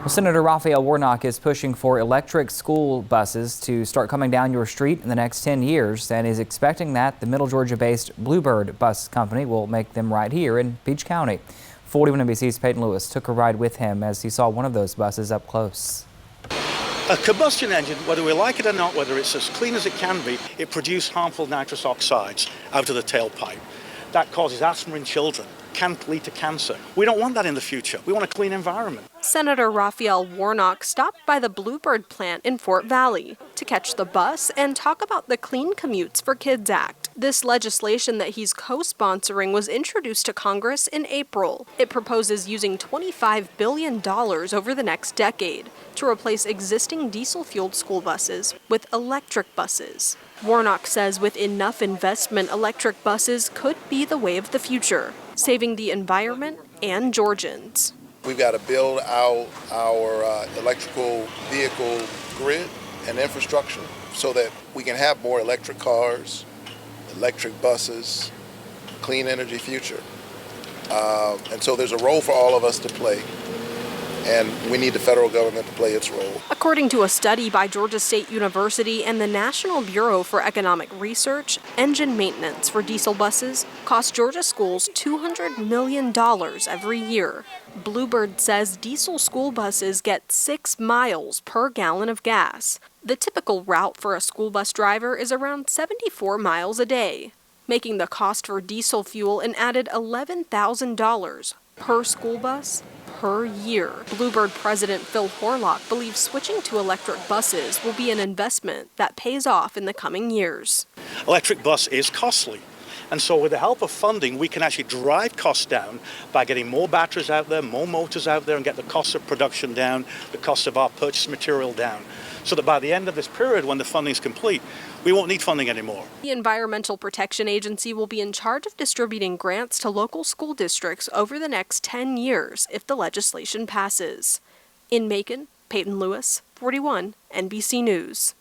Well, Senator Raphael Warnock is pushing for electric school buses to start coming down your street in the next 10 years and is expecting that the Middle Georgia-based Bluebird Bus Company will make them right here in Beach County. 41 NBC's Peyton Lewis took a ride with him as he saw one of those buses up close. A combustion engine, whether we like it or not, whether it's as clean as it can be, it produces harmful nitrous oxides out of the tailpipe. That causes asthma in children, can lead to cancer. We don't want that in the future. We want a clean environment. Senator Raphael Warnock stopped by the Bluebird plant in Fort Valley to catch the bus and talk about the Clean Commutes for Kids Act. This legislation that he's co-sponsoring was introduced to Congress in April. It proposes using $25 billion over the next decade to replace existing diesel-fueled school buses with electric buses. Warnock says with enough investment, electric buses could be the way of the future, saving the environment and Georgians. We've got to build out our electrical vehicle grid and infrastructure so that we can have more electric cars, electric buses, clean energy future. And so there's a role for all of us to play, and we need the federal government to play its role. According to a study by Georgia State University and the National Bureau for Economic Research, engine maintenance for diesel buses costs Georgia schools $200 million every year. Bluebird says diesel school buses get 6 miles per gallon of gas. The typical route for a school bus driver is around 74 miles a day, making the cost for diesel fuel an added $11,000 per school bus per year. Bluebird President Phil Horlock believes switching to electric buses will be an investment that pays off in the coming years. Electric bus is costly. And so with the help of funding, we can actually drive costs down by getting more batteries out there, more motors out there, and get the cost of production down, the cost of our purchased material down. So that by the end of this period, when the funding is complete, we won't need funding anymore. The Environmental Protection Agency will be in charge of distributing grants to local school districts over the next 10 years if the legislation passes. In Macon, Peyton Lewis, 41 NBC News.